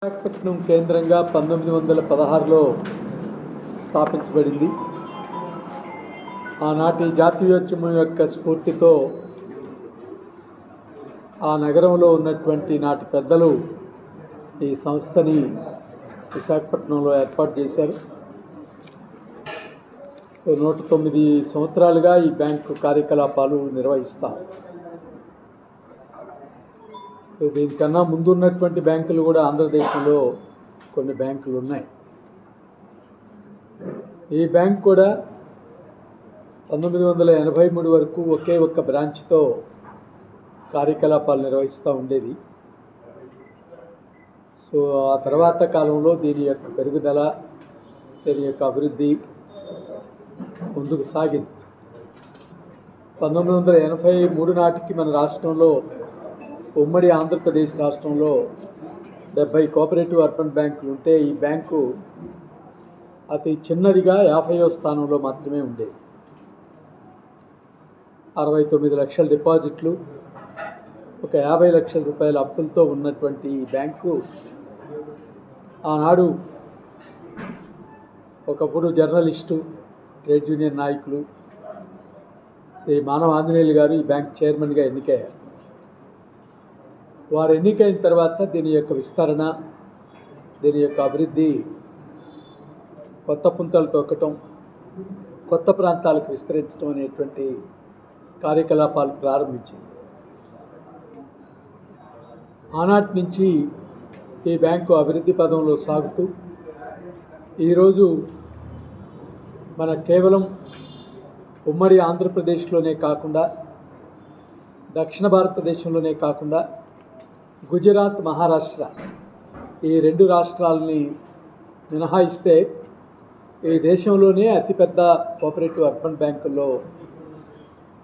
విశాఖపట్నం కేంద్రంగా 1916లో స్థాపించబడింది. ఆనాటి జాతీయోద్యమం యొక్క స్ఫూర్తితో ఆ నగరంలో ఉన్నటువంటి నాటి పెద్దలు ఈ సంస్థని విశాఖపట్నంలో ఏర్పాటు చేశారు. 109 సంవత్సరాలుగా ఈ బ్యాంకు కార్యకలాపాలు నిర్వహిస్తాం. దీనికన్నా ముందు ఉన్నటువంటి బ్యాంకులు కూడా ఆంధ్రదేశంలో కొన్ని బ్యాంకులు ఉన్నాయి. ఈ బ్యాంక్ కూడా 1983 వరకు ఒకే ఒక్క బ్రాంచ్తో కార్యకలాపాలు నిర్వహిస్తూ ఉండేది. సో ఆ తర్వాత కాలంలో దీని యొక్క పెరుగుదల, దీని యొక్క అభివృద్ధి ముందుకు సాగింది. 1983 నాటికి మన రాష్ట్రంలో, ఉమ్మడి ఆంధ్రప్రదేశ్ రాష్ట్రంలో 70 కోఆపరేటివ్ అర్బన్ బ్యాంకులు ఉంటే ఈ బ్యాంకు అతి చిన్నదిగా 50వ స్థానంలో మాత్రమే ఉండేది. 69 లక్షల డిపాజిట్లు, ఒక 50 లక్షల రూపాయల అప్పులతో ఉన్నటువంటి ఈ బ్యాంకు ఆనాడు ఒకప్పుడు జర్నలిస్టు, ట్రేడ్ యూనియన్ నాయకులు శ్రీ మానవ ఆంజనేయులు గారు ఈ బ్యాంక్ చైర్మన్గా ఎన్నికయ్యారు. వారు ఎన్నికైన తర్వాత దీని యొక్క విస్తరణ, దీని యొక్క అభివృద్ధి, కొత్త పుంతలు తొక్కటం, కొత్త ప్రాంతాలకు విస్తరించడం అనేటువంటి కార్యకలాపాలు ప్రారంభించింది. ఆనాటి నుంచి ఈ బ్యాంకు అభివృద్ధి పదంలో సాగుతూ ఈరోజు మన కేవలం ఉమ్మడి ఆంధ్రప్రదేశ్లోనే కాకుండా, దక్షిణ భారతదేశంలోనే కాకుండా గుజరాత్, మహారాష్ట్ర ఈ 2 రాష్ట్రాలని మినహాయిస్తే ఈ దేశంలోనే అతిపెద్ద కోఆపరేటివ్ అర్బన్ బ్యాంకుల్లో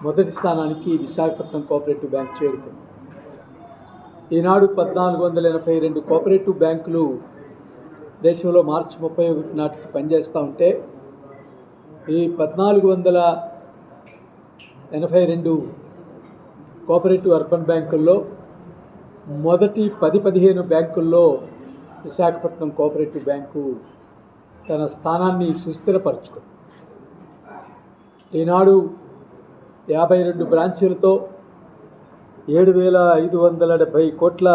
మొదటి స్థానానికి విశాఖపట్నం కోఆపరేటివ్ బ్యాంక్ చేరుకుంది. ఈనాడు 1482 కోఆపరేటివ్ బ్యాంకులు దేశంలో మార్చి 31 నాటికి పనిచేస్తూ ఉంటే ఈ 1482 కోఆపరేటివ్ అర్బన్ బ్యాంకుల్లో మొదటి 10-15 బ్యాంకుల్లో విశాఖపట్నం కోఆపరేటివ్ బ్యాంకు తన స్థానాన్ని సుస్థిరపరచుకుంది. ఈనాడు 52 బ్రాంచీలతో 7,570 కోట్ల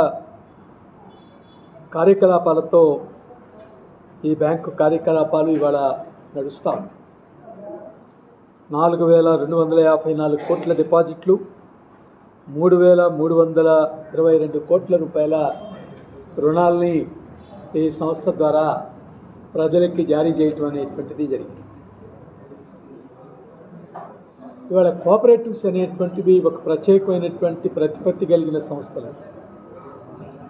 కార్యకలాపాలతో ఈ బ్యాంకు కార్యకలాపాలు ఇవాళ నడుస్తాం. 4,254 కోట్ల డిపాజిట్లు, 3,322 కోట్ల రూపాయల రుణాలని ఈ సంస్థ ద్వారా ప్రజలకి జారీ చేయటం అనేటువంటిది జరిగింది. ఇవాళ కోఆపరేటివ్స్ అనేటువంటివి ఒక ప్రత్యేకమైనటువంటి ప్రతిపత్తి కలిగిన సంస్థలు.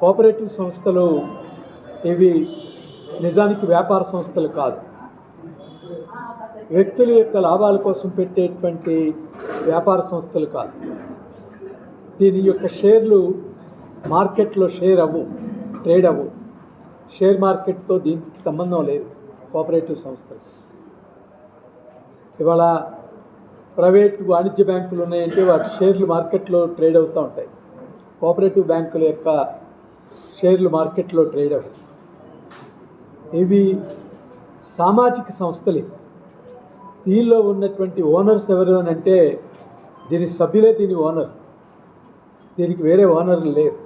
కోఆపరేటివ్ సంస్థలు ఇవి నిజానికి వ్యాపార సంస్థలు కాదు, వ్యక్తుల యొక్క లాభాల కోసం పెట్టేటువంటి వ్యాపార సంస్థలు కాదు. దీని యొక్క షేర్లు మార్కెట్లో ట్రేడ్ అవ్వు. షేర్ మార్కెట్తో దీనికి సంబంధం లేదు కోఆపరేటివ్ సంస్థలు. ఇవాళ ప్రైవేట్ వాణిజ్య బ్యాంకులు ఉన్నాయంటే వాటి షేర్లు మార్కెట్లో ట్రేడ్ అవుతూ ఉంటాయి. కోఆపరేటివ్ బ్యాంకుల యొక్క షేర్లు మార్కెట్లో ట్రేడ్ అవ్వవు. ఇవి సామాజిక సంస్థలు. దీనిలో ఉన్నటువంటి ఓనర్స్ ఎవరు అని అంటే దీని సభ్యులే దీని ఓనర్, దీనికి వేరే ఓనర్లు లేరు.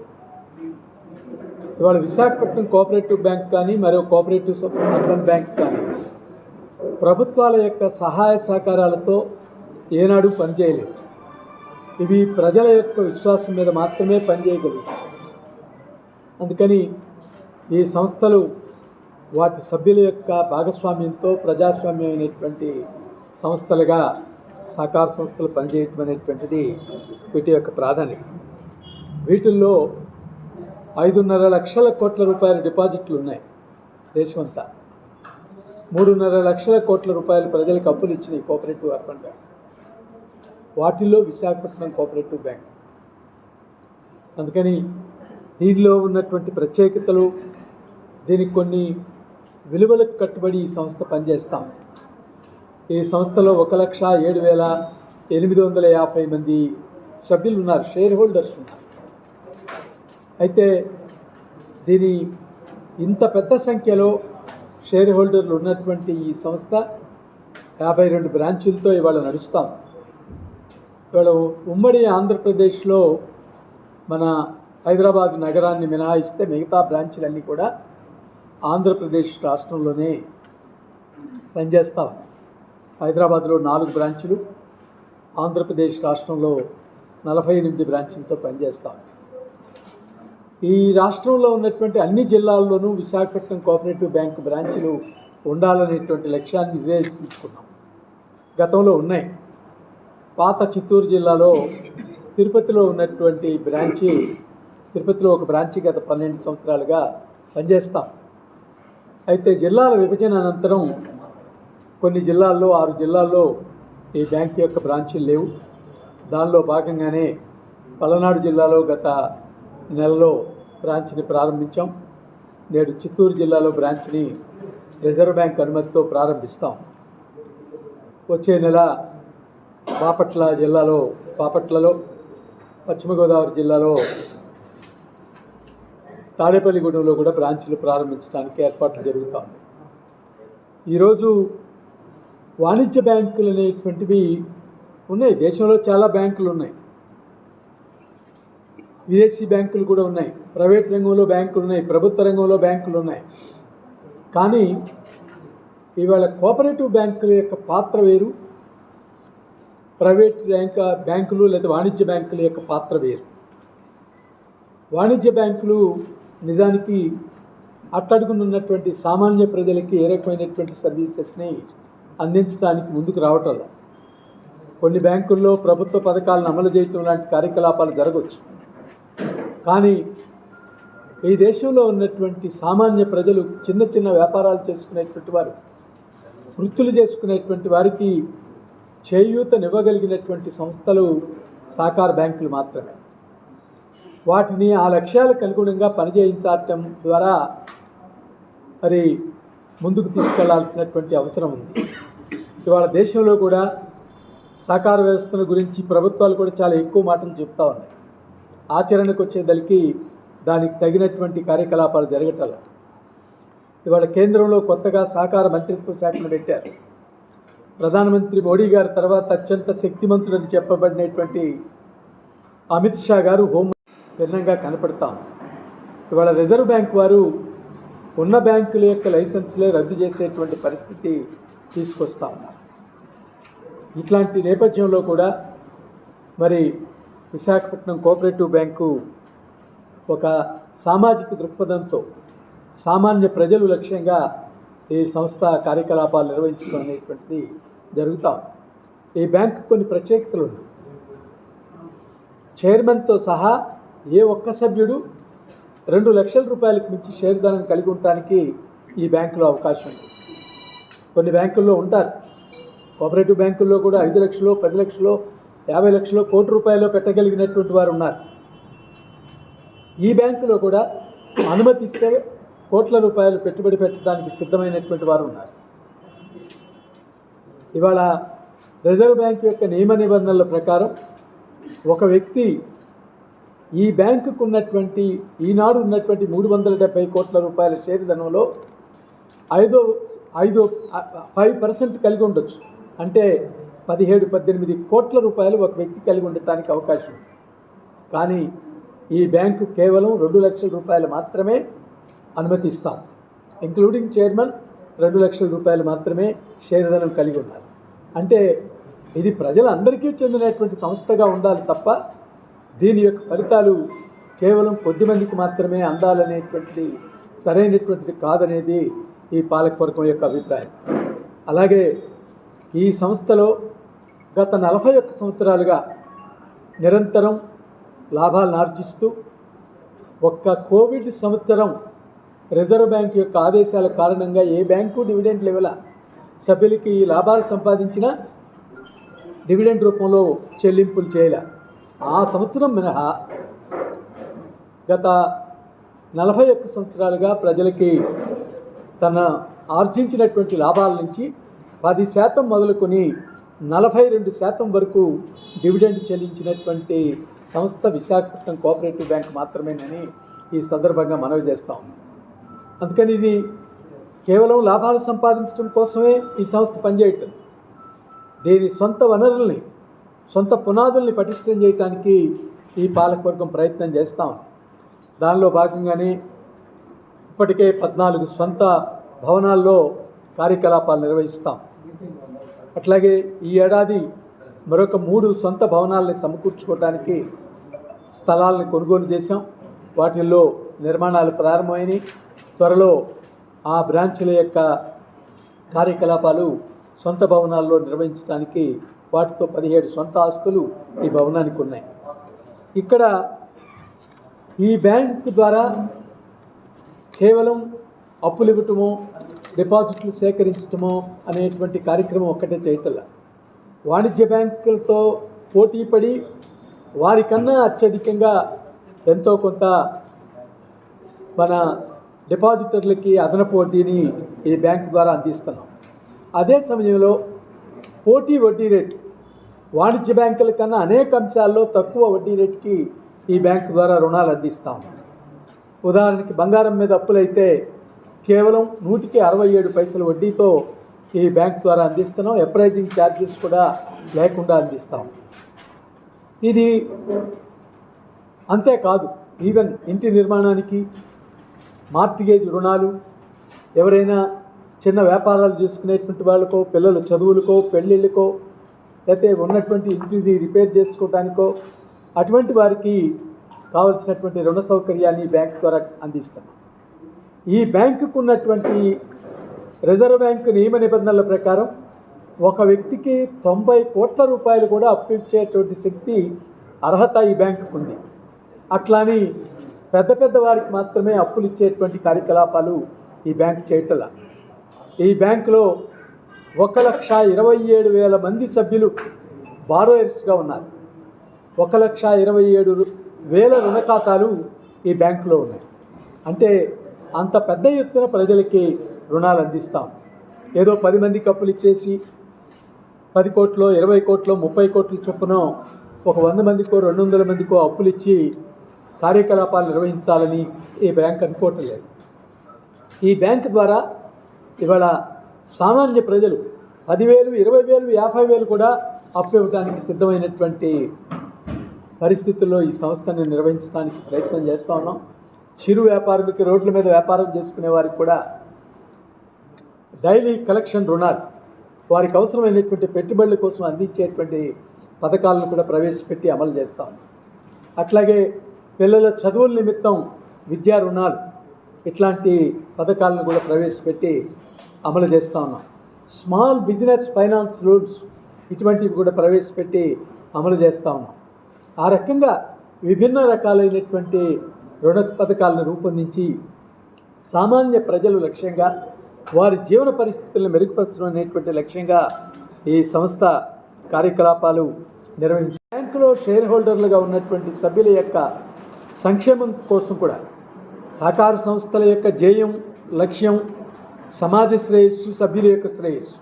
ఇవాళ విశాఖపట్నం కోఆపరేటివ్ బ్యాంక్ కానీ మరో కోఆపరేటివ్ అర్బన్ బ్యాంక్ కానీ ప్రభుత్వాల యొక్క సహాయ సహకారాలతో ఏనాడు పనిచేయలేదు. ఇవి ప్రజల యొక్క విశ్వాసం మీద మాత్రమే పనిచేయగలుగుతాయి. అందుకని ఈ సంస్థలు వాటి సభ్యుల యొక్క భాగస్వామ్యంతో ప్రజాస్వామ్యమైనటువంటి సంస్థలుగా, సహకార సంస్థలు పనిచేయటం అనేటువంటిది వీటి యొక్క ప్రాధాన్యత. వీటిల్లో 5.5 లక్షల కోట్ల రూపాయల డిపాజిట్లు ఉన్నాయి దేశమంతా. 3.5 లక్షల కోట్ల రూపాయలు ప్రజలకు అప్పులు ఇచ్చిన ఈ కోఆపరేటివ్ అర్బన్ బ్యాంక్, వాటిల్లో విశాఖపట్నం కోఆపరేటివ్ బ్యాంక్. అందుకని దీనిలో ఉన్నటువంటి ప్రత్యేకతలు, దీనికి కొన్ని విలువలకు కట్టుబడి ఈ సంస్థ పనిచేస్తాం. ఈ సంస్థలో 1,07,850 మంది సభ్యులు ఉన్నారు, షేర్ హోల్డర్స్ ఉన్నారు. అయితే దీని ఇంత పెద్ద సంఖ్యలో షేర్ హోల్డర్లు ఉన్నటువంటి ఈ సంస్థ 52 బ్రాంచులతో ఇవాళ నడుస్తాం. ఇవాళ ఉమ్మడి ఆంధ్రప్రదేశ్లో మన హైదరాబాద్ నగరాన్ని మినహాయిస్తే మిగతా బ్రాంచులన్నీ కూడా ఆంధ్రప్రదేశ్ రాష్ట్రంలోనే పనిచేస్తాం. హైదరాబాద్లో 4 బ్రాంచులు, ఆంధ్రప్రదేశ్ రాష్ట్రంలో 48 బ్రాంచులతో పనిచేస్తాం. ఈ రాష్ట్రంలో ఉన్నటువంటి అన్ని జిల్లాల్లోనూ విశాఖపట్నం కోఆపరేటివ్ బ్యాంకు బ్రాంచులు ఉండాలనేటువంటి లక్ష్యాన్ని నిర్దేశించుకున్నాం. గతంలో ఉన్నాయి. పాత చిత్తూరు జిల్లాలో తిరుపతిలో ఉన్నటువంటి బ్రాంచి, తిరుపతిలో ఒక బ్రాంచి గత 12 సంవత్సరాలుగా పనిచేస్తాం. అయితే జిల్లాల విభజన అనంతరం కొన్ని జిల్లాల్లో 6 జిల్లాల్లో ఈ బ్యాంక్ యొక్క బ్రాంచీలు లేవు. దానిలో భాగంగానే పలనాడు జిల్లాలో గత నెలలో బ్రాంచ్ని ప్రారంభించాం. నేడు చిత్తూరు జిల్లాలో బ్రాంచ్ని రిజర్వ్ బ్యాంక్ అనుమతితో ప్రారంభిస్తాం. వచ్చే నెల బాపట్లలో, పశ్చిమ గోదావరి జిల్లాలో తాడేపల్లిగూడెంలో కూడా బ్రాంచ్లు ప్రారంభించడానికి ఏర్పాట్లు జరుగుతాయి. ఈరోజు వాణిజ్య బ్యాంకులు అనేటువంటివి ఉన్నాయి. దేశంలో చాలా బ్యాంకులు ఉన్నాయి, విదేశీ బ్యాంకులు కూడా ఉన్నాయి, ప్రైవేట్ రంగంలో బ్యాంకులు ఉన్నాయి, ప్రభుత్వ రంగంలో బ్యాంకులు ఉన్నాయి. కానీ ఇవాళ కోఆపరేటివ్ బ్యాంకుల యొక్క పాత్ర వేరు, ప్రైవేట్ బ్యాంకులు లేదా వాణిజ్య బ్యాంకుల యొక్క పాత్ర వేరు. వాణిజ్య బ్యాంకులు నిజానికి అట్టడుగునున్నటువంటి సామాన్య ప్రజలకి ఏ రకమైనటువంటి సర్వీసెస్ని అందించడానికి ముందుకు రావటం. కొన్ని బ్యాంకుల్లో ప్రభుత్వ పథకాలను అమలు చేయటం లాంటి కార్యకలాపాలు జరగవచ్చు. కానీ ఈ దేశంలో ఉన్నటువంటి సామాన్య ప్రజలు, చిన్న చిన్న వ్యాపారాలు చేసుకునేటువంటి వారు, వృత్తులు చేసుకునేటువంటి వారికి చేయూతనివ్వగలిగినటువంటి సంస్థలు సహకార బ్యాంకులు మాత్రమే. వాటిని ఆ లక్ష్యాలకు అనుగుణంగా పనిచేయించడం ద్వారా మరి ముందుకు తీసుకెళ్లాల్సినటువంటి అవసరం ఉంది. ఇవాళ దేశంలో కూడా సహకార వ్యవస్థల గురించి ప్రభుత్వాలు కూడా చాలా ఎక్కువ మాటలు చెప్తా ఉన్నాయి. ఆచరణకు వచ్చేదలికి దానికి తగినటువంటి కార్యకలాపాలు జరగటం. ఇవాళ కేంద్రంలో కొత్తగా సహకార మంత్రిత్వ శాఖను పెట్టారు. ప్రధానమంత్రి మోడీ గారి తర్వాత అత్యంత శక్తిమంతుడని చెప్పబడినటువంటి అమిత్ షా గారు హోం భిన్నంగా కనపడతాం. ఇవాళ రిజర్వ్ బ్యాంక్ వారు ఉన్న బ్యాంకుల యొక్క లైసెన్స్లే రద్దు చేసేటువంటి పరిస్థితి తీసుకొస్తా ఉన్నారు. ఇట్లాంటి నేపథ్యంలో కూడా మరి విశాఖపట్నం కోఆపరేటివ్ బ్యాంకు ఒక సామాజిక దృక్పథంతో సామాన్య ప్రజలు లక్ష్యంగా ఈ సంస్థ కార్యకలాపాలు నిర్వహించడం అనేటువంటిది జరుగుతాం. ఈ బ్యాంకు కొన్ని ప్రత్యేకతలు ఉన్నాయి. చైర్మన్తో సహా ఏ ఒక్క సభ్యుడు 2 లక్షల రూపాయలకు మించి షేర్ ధనం కలిగి ఉండటానికి ఈ బ్యాంకులో అవకాశం ఉంది. కొన్ని బ్యాంకుల్లో ఉంటారు, కోఆపరేటివ్ బ్యాంకుల్లో కూడా 5 లక్షలు, 10 లక్షలు, 50 లక్షలు, కోటి రూపాయలు పెట్టగలిగినటువంటి వారు ఉన్నారు. ఈ బ్యాంకులో కూడా అనుమతిస్తే కోట్ల రూపాయలు పెట్టుబడి పెట్టడానికి సిద్ధమైనటువంటి వారు ఉన్నారు. ఇవాళ రిజర్వ్ బ్యాంక్ యొక్క నియమ నిబంధనల ప్రకారం ఒక వ్యక్తి ఈ బ్యాంకుకు ఉన్నటువంటి ఈనాడు ఉన్నటువంటి 370 కోట్ల రూపాయల షేర్ ధనంలో 5% కలిగి ఉండొచ్చు. అంటే 17-18 కోట్ల రూపాయలు ఒక వ్యక్తి కలిగి ఉండటానికి అవకాశం. కానీ ఈ బ్యాంకు కేవలం 2 లక్షల రూపాయలు మాత్రమే అనుమతిస్తాం. ఇంక్లూడింగ్ చైర్మన్ 2 లక్షల రూపాయలు మాత్రమే షేర్ ధనం కలిగి ఉన్నారు. అంటే ఇది ప్రజలందరికీ చెందినటువంటి సంస్థగా ఉండాలి తప్ప దీని యొక్క ఫలితాలు కేవలం కొద్దిమందికి మాత్రమే అందాలనేటువంటిది సరైనటువంటిది కాదనేది ఈ పాలకవర్గం యొక్క అభిప్రాయం. అలాగే ఈ సంస్థలో గత 41 సంవత్సరాలుగా నిరంతరం లాభాలను ఆర్జిస్తూ ఒక్క కోవిడ్ సంవత్సరం రిజర్వ్ బ్యాంక్ యొక్క ఆదేశాల కారణంగా ఏ బ్యాంకు డివిడెండ్ లెవెల్ సభ్యులకి లాభాలు సంపాదించినా డివిడెండ్ రూపంలో చెల్లింపులు చేయలే. ఆ సంవత్సరం మినహా గత 41 సంవత్సరాలుగా ప్రజలకి తన ఆర్జించినటువంటి లాభాల నుంచి 10% మొదలుకొని 42% వరకు డివిడెండ్ చెల్లించినటువంటి సంస్థ విశాఖపట్నం కోఆపరేటివ్ బ్యాంక్ మాత్రమేనని ఈ సందర్భంగా మనవి చేస్తాం. అందుకని ఇది కేవలం లాభాలు సంపాదించడం కోసమే ఈ సంస్థ పనిచేయటం. దీని సొంత వనరుల్ని, సొంత పునాదుల్ని పటిష్టం చేయడానికి ఈ పాలకవర్గం ప్రయత్నం చేస్తాం. దానిలో భాగంగానే ఇప్పటికే 14 సొంత భవనాల్లో కార్యకలాపాలు నిర్వహిస్తాం. అట్లాగే ఈ ఏడాది మరొక 3 సొంత భవనాలని సమకూర్చుకోవడానికి స్థలాలను కొనుగోలు చేశాం. వాటిల్లో నిర్మాణాలు ప్రారంభమైనవి. త్వరలో ఆ బ్రాంచ్ల యొక్క కార్యకలాపాలు సొంత భవనాల్లో నిర్వహించడానికి వాటితో 17 సొంత ఆస్తులు ఈ భవనానికి ఉన్నాయి. ఇక్కడ ఈ బ్యాంకు ద్వారా కేవలం అప్పులు ఇవ్వటమో, డిపాజిట్లు సేకరించటమో అనేటువంటి కార్యక్రమం ఒక్కటే చేయటంలా, వాణిజ్య బ్యాంకులతో పోటీపడి వారికన్నా అత్యధికంగా ఎంతో కొంత మన డిపాజిటర్లకి అదనపు వడ్డీని ఈ బ్యాంకు ద్వారా అందిస్తున్నాం. అదే సమయంలో పోటీ వడ్డీ రేటు వాణిజ్య బ్యాంకుల కన్నా అనేక అంశాల్లో తక్కువ వడ్డీ రేటుకి ఈ బ్యాంకు ద్వారా రుణాలు అందిస్తాం. ఉదాహరణకి బంగారం మీద అప్పులైతే కేవలం 167 పైసల వడ్డీతో ఈ బ్యాంక్ ద్వారా అందిస్తున్నాం. అప్రైజింగ్ ఛార్జెస్ కూడా లేకుండా అందిస్తాం. ఇది అంతేకాదు, ఈవెన్ ఇంటి నిర్మాణానికి, మార్టిగేజ్ రుణాలు, ఎవరైనా చిన్న వ్యాపారాలు చేసుకునేటువంటి వాళ్ళకో, పిల్లల చదువులకో, పెళ్ళిళ్ళకో, లేకపోతే ఉన్నటువంటి ఇంటిని రిపేర్ చేసుకోవడానికో, అటువంటి వారికి కావలసినటువంటి రుణ సౌకర్యాన్ని బ్యాంక్ ద్వారా అందిస్తాం. ఈ బ్యాంకుకు ఉన్నటువంటి రిజర్వ్ బ్యాంకు నియమ నిబంధనల ప్రకారం ఒక వ్యక్తికి 90 కోట్ల రూపాయలు కూడా అప్పు ఇచ్చేటువంటి శక్తి, అర్హత ఈ బ్యాంకుకు ఉంది. అట్లాని పెద్ద పెద్ద వారికి మాత్రమే అప్పులు ఇచ్చేటువంటి కార్యకలాపాలు ఈ బ్యాంకు చేయటల. ఈ బ్యాంకులో 1,27,000 మంది సభ్యులు బారోయర్స్గా ఉన్నారు. 1,27,000 రుణ ఖాతాలు ఈ బ్యాంకులో ఉన్నాయి. అంటే అంత పెద్ద ఎత్తున ప్రజలకి రుణాలు అందిస్తాం. ఏదో 10 మందికి అప్పులు ఇచ్చేసి 10 కోట్లు, 20 కోట్లు, 30 కోట్ల చొప్పున ఒక 100 మందికో 200 మందికో అప్పులు ఇచ్చి కార్యకలాపాలు నిర్వహించాలని ఈ బ్యాంక్ అనుకోవటం లేదు. ఈ బ్యాంక్ ద్వారా ఇవాళ సామాన్య ప్రజలు 10,000, 20,000, 50,000 కూడా అప్పు ఇవ్వడానికి సిద్ధమైనటువంటి పరిస్థితుల్లో ఈ సంస్థని నిర్వహించడానికి ప్రయత్నం చేస్తూ ఉన్నాం. చిరు వ్యాపారులకి, రోడ్ల మీద వ్యాపారం చేసుకునే వారికి కూడా డైలీ కలెక్షన్ రుణాలు, వారికి అవసరమైనటువంటి పెట్టుబడుల కోసం అందించేటువంటి పథకాలను కూడా ప్రవేశపెట్టి అమలు చేస్తాం. అట్లాగే పిల్లల చదువుల నిమిత్తం విద్యా రుణాలు, ఇట్లాంటి పథకాలను కూడా ప్రవేశపెట్టి అమలు చేస్తూ ఉన్నాం. స్మాల్ బిజినెస్ ఫైనాన్స్ లోన్స్, ఇటువంటివి కూడా ప్రవేశపెట్టి అమలు చేస్తూ ఉన్నాం. ఆ రకంగా విభిన్న రకాలైనటువంటి రుణ పథకాలను రూపొందించి సామాన్య ప్రజలు లక్ష్యంగా, వారి జీవన పరిస్థితులను మెరుగుపరచడం అనేటువంటి లక్ష్యంగా ఈ సంస్థ కార్యకలాపాలు నిర్వహించి బ్యాంకులో షేర్ హోల్డర్లుగా ఉన్నటువంటి సభ్యుల యొక్క సంక్షేమం కోసం కూడా సహకార సంస్థల యొక్క ధ్యేయం, లక్ష్యం సమాజ శ్రేయస్సు, సభ్యుల యొక్క శ్రేయస్సు.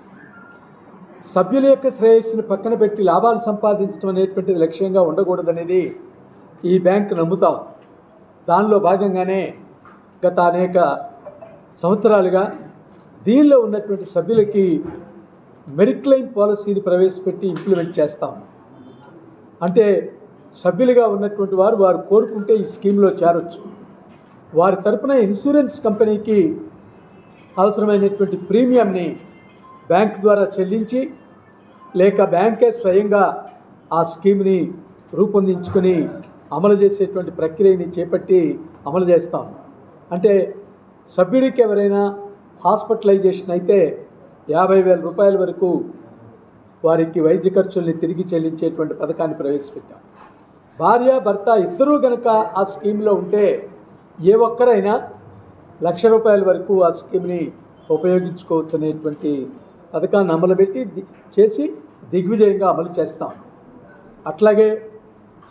సభ్యుల యొక్క శ్రేయస్సును పక్కన పెట్టి లాభాలు సంపాదించడం అనేటువంటిది లక్ష్యంగా ఉండకూడదనేది ఈ బ్యాంకు నమ్ముతాం. దానిలో భాగంగానే గత అనేక సంవత్సరాలుగా దీనిలో ఉన్నటువంటి సభ్యులకి మెడిక్లెయిమ్ పాలసీని ప్రవేశపెట్టి ఇంప్లిమెంట్ చేస్తాం. అంటే సభ్యులుగా ఉన్నటువంటి వారు కోరుకుంటే ఈ స్కీమ్లో చేరొచ్చు. వారి తరపున ఇన్సూరెన్స్ కంపెనీకి అవసరమైనటువంటి ప్రీమియంని బ్యాంక్ ద్వారా చెల్లించి, లేక బ్యాంకే స్వయంగా ఆ స్కీమ్ని రూపొందించుకొని అమలు చేసేటువంటి ప్రక్రియని చేపట్టి అమలు చేస్తాం. అంటే సభ్యుడికి ఎవరైనా హాస్పిటలైజేషన్ అయితే 50,000 రూపాయల వరకు వారికి వైద్య ఖర్చుల్ని తిరిగి చెల్లించేటువంటి పథకాన్ని ప్రవేశపెట్టాం. భార్య భర్త ఇద్దరూ కనుక ఆ స్కీమ్లో ఉంటే ఏ ఒక్కరైనా ₹1,00,000 వరకు ఆ స్కీమ్ని ఉపయోగించుకోవచ్చు అనేటువంటి పథకాన్ని అమలుపెట్టి చేసి దిగ్విజయంగా అమలు చేస్తాం. అట్లాగే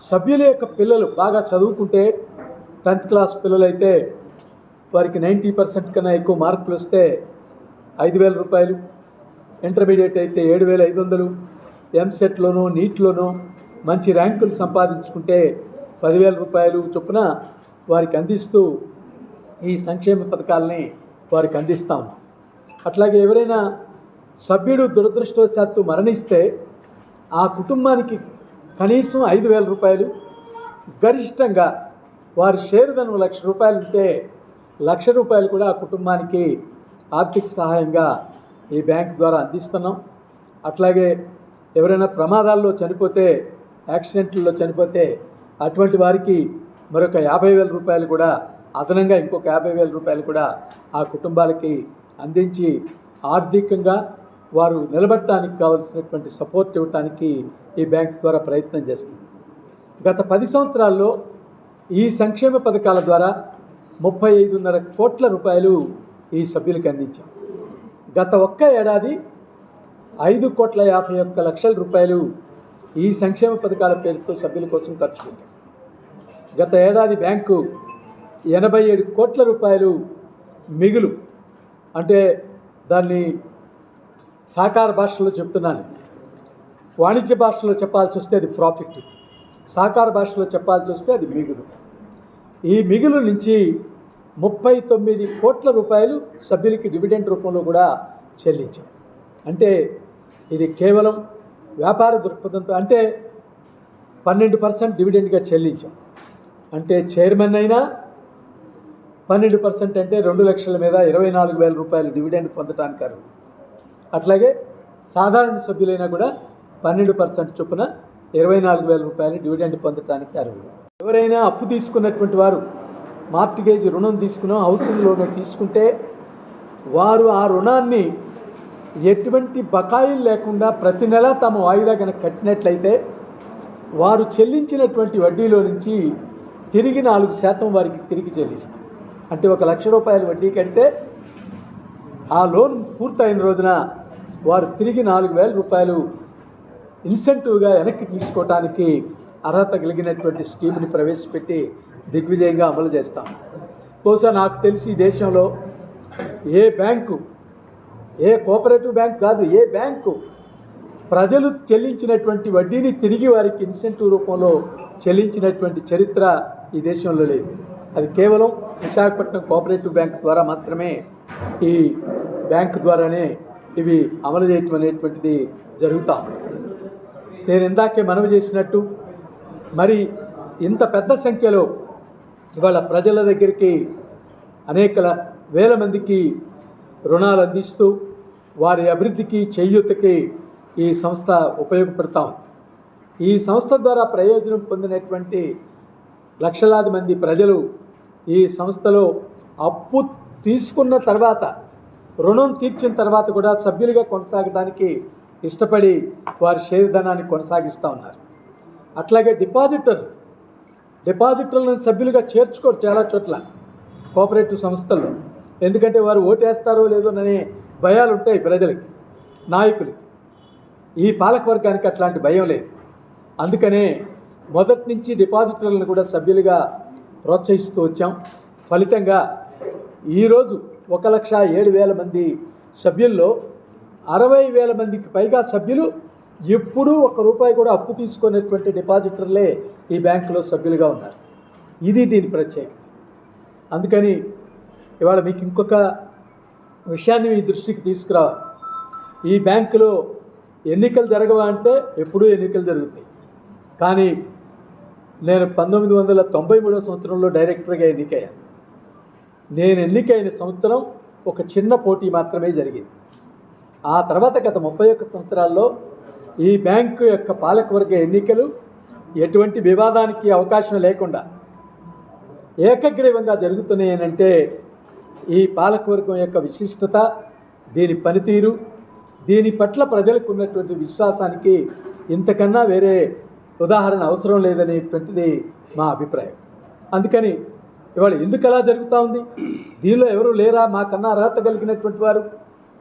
సభ్యుల యొక్క పిల్లలు బాగా చదువుకుంటే, 10th క్లాస్ పిల్లలైతే వారికి 90% కన్నా ఎక్కువ మార్కులు వస్తే ₹5,000, ఇంటర్మీడియట్ అయితే 7,500, ఎంసెట్లోనూ నీట్లోనూ మంచి ర్యాంకులు సంపాదించుకుంటే ₹10,000 చొప్పున వారికి అందిస్తూ ఈ సంక్షేమ పథకాలని వారికి అందిస్తా ఉన్నాం. అట్లాగే ఎవరైనా సభ్యుడు దురదృష్టవశాత్తు మరణిస్తే ఆ కుటుంబానికి కనీసం 5,000 రూపాయలు, గరిష్టంగా వారి షేరుధనం ₹1,00,000 ఉంటే ₹1,00,000 కూడా ఆ కుటుంబానికి ఆర్థిక సహాయంగా ఈ బ్యాంక్ ద్వారా అందిస్తున్నాం. అట్లాగే ఎవరైనా ప్రమాదాల్లో చనిపోతే, యాక్సిడెంట్లలో చనిపోతే అటువంటి వారికి మరొక ₹50,000 కూడా అదనంగా ఇంకొక ₹50,000 కూడా ఆ కుటుంబాలకి అందించి ఆర్థికంగా వారు నిలబడటానికి కావలసినటువంటి సపోర్ట్ ఇవ్వడానికి ఈ బ్యాంక్ ద్వారా ప్రయత్నం చేస్తుంది. గత 10 సంవత్సరాల్లో ఈ సంక్షేమ పథకాల ద్వారా 35.5 కోట్ల రూపాయలు ఈ సభ్యులకు అందించాం. గత ఒక్క ఏడాది 5,51,00,000 ఈ సంక్షేమ పథకాల పేరుతో సభ్యుల కోసం ఖర్చు పెట్టాం. గత ఏడాది బ్యాంకు 87 కోట్ల రూపాయలు మిగులు, అంటే దాన్ని సాకార భాషలో చెప్తున్నాను, వాణిజ్య భాషలో చెప్పాల్సి వస్తే అది ప్రాఫిట్, సాకార భాషలో చెప్పాల్సి వస్తే అది మిగులు. ఈ మిగులు నుంచి 39 కోట్ల రూపాయలు సభ్యులకి డివిడెండ్ రూపంలో కూడా చెల్లించాం. అంటే ఇది కేవలం వ్యాపార దృక్పథంతో, అంటే 12% డివిడెండ్గా చెల్లించాం. అంటే చైర్మన్ అయినా 12% అంటే 2 లక్షల మీద 24,000 రూపాయలు డివిడెండ్ పొందడానికి అర్హులు. అట్లాగే సాధారణ సభ్యులైనా కూడా 12% చొప్పున 24,000 రూపాయలు డివిడెండ్ పొందడానికి అర్హులు. ఎవరైనా అప్పు తీసుకున్నటువంటి వారు మార్టిగేజ్ రుణం తీసుకునో, హౌసింగ్ లోన్ తీసుకుంటే వారు ఆ రుణాన్ని ఎటువంటి బకాయిలు లేకుండా ప్రతి నెల తమ వాయిదా కనుక కట్టినట్లయితే వారు చెల్లించినటువంటి వడ్డీలో నుంచి తిరిగి 4% వారికి తిరిగి చెల్లిస్తాం. అంటే ₹1,00,000 వడ్డీ కడితే ఆ లోన్ పూర్తయిన రోజున వారు తిరిగి ₹4,000 ఇన్సెంటివ్గా వెనక్కి తీసుకోవడానికి అర్హత కలిగినటువంటి స్కీమ్ని ప్రవేశపెట్టి దిగ్విజయంగా అమలు చేస్తాం. బహుశా నాకు తెలిసి ఈ దేశంలో ఏ బ్యాంకు, ఏ కోఆపరేటివ్ బ్యాంక్ కాదు, ఏ బ్యాంకు ప్రజలు చెల్లించినటువంటి వడ్డీని తిరిగి వారికి ఇన్సెంటివ్ రూపంలో చెల్లించినటువంటి చరిత్ర ఈ దేశంలో లేదు. అది కేవలం విశాఖపట్నం కోఆపరేటివ్ బ్యాంక్ ద్వారా మాత్రమే, ఈ బ్యాంకు ద్వారానే ఇవి అమలు చేయటం అనేటువంటిది జరుగుతా. నేను ఇందాకే మనవి చేసినట్టు మరి ఇంత పెద్ద సంఖ్యలో ఇవాళ ప్రజల దగ్గరికి అనేక వేల మందికి రుణాలు అందిస్తూ వారి అభివృద్ధికి, చేయూతకి ఈ సంస్థ ఉపయోగపడతాం. ఈ సంస్థ ద్వారా ప్రయోజనం పొందినటువంటి లక్షలాది మంది ప్రజలు ఈ సంస్థలో అప్పు తీసుకున్న తర్వాత, రుణం తీర్చిన తర్వాత కూడా సభ్యులుగా కొనసాగడానికి ఇష్టపడి వారి షేర్ ధనాన్ని కొనసాగిస్తూ ఉన్నారు. అట్లాగే డిపాజిటర్లను సభ్యులుగా చేర్చుకోరు చాలా చోట్ల కోఆపరేటివ్ సంస్థల్లో. ఎందుకంటే వారు ఓటేస్తారో లేదో అనే భయాలు ఉంటాయి ప్రజలకి, నాయకులకి. ఈ పాలకవర్గానికి అట్లాంటి భయం లేదు. అందుకనే మొదటి నుంచి డిపాజిటర్లను కూడా సభ్యులుగా ప్రోత్సహిస్తూ వచ్చాం. ఫలితంగా ఈరోజు 1,07,000 మంది సభ్యుల్లో 60,000 మందికి పైగా సభ్యులు ఎప్పుడూ ₹1 కూడా అప్పు తీసుకునేటువంటి డిపాజిటర్లే ఈ బ్యాంకులో సభ్యులుగా ఉన్నారు. ఇది దీని ప్రత్యేకత. అందుకని ఇవాళ మీకు ఇంకొక విషయాన్ని మీ దృష్టికి తీసుకురావాలి. ఈ బ్యాంకులో ఎన్నికలు జరగవా అంటే ఎప్పుడూ ఎన్నికలు జరుగుతాయి. కానీ నేను 1993 సంవత్సరంలో డైరెక్టర్గా ఎన్నికయ్యాను. నేను ఎన్నికైన సంవత్సరం ఒక చిన్న పోటీ మాత్రమే జరిగింది. ఆ తర్వాత గత 31 సంవత్సరాల్లో ఈ బ్యాంకు యొక్క పాలకవర్గ ఎన్నికలు ఎటువంటి వివాదానికి అవకాశం లేకుండా ఏకగ్రీవంగా జరుగుతున్నాయనంటే ఈ పాలకవర్గం యొక్క విశిష్టత, దీని పనితీరు, దీని పట్ల ప్రజలకు ఉన్నటువంటి విశ్వాసానికి ఇంతకన్నా వేరే ఉదాహరణ అవసరం లేదనేటువంటిది మా అభిప్రాయం. అందుకని ఇవాళ ఎందుకు అలా జరుగుతూ ఉంది? దీనిలో ఎవరు లేరా? మాకన్నా అర్హత కలిగినటువంటి వారు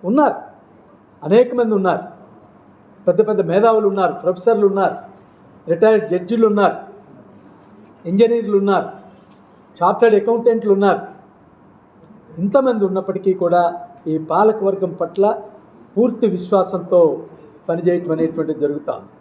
ఉన్నారు, అనేక మంది ఉన్నారు. పెద్ద పెద్ద మేధావులు ఉన్నారు, ప్రొఫెసర్లు ఉన్నారు, రిటైర్డ్ జడ్జిలు ఉన్నారు, ఇంజనీర్లు ఉన్నారు, చార్టర్డ్ అకౌంటెంట్లు ఉన్నారు. ఇంతమంది ఉన్నప్పటికీ కూడా ఈ పాలకవర్గం పట్ల పూర్తి విశ్వాసంతో పనిచేయటం అనేటువంటిది జరుగుతూ ఉంది.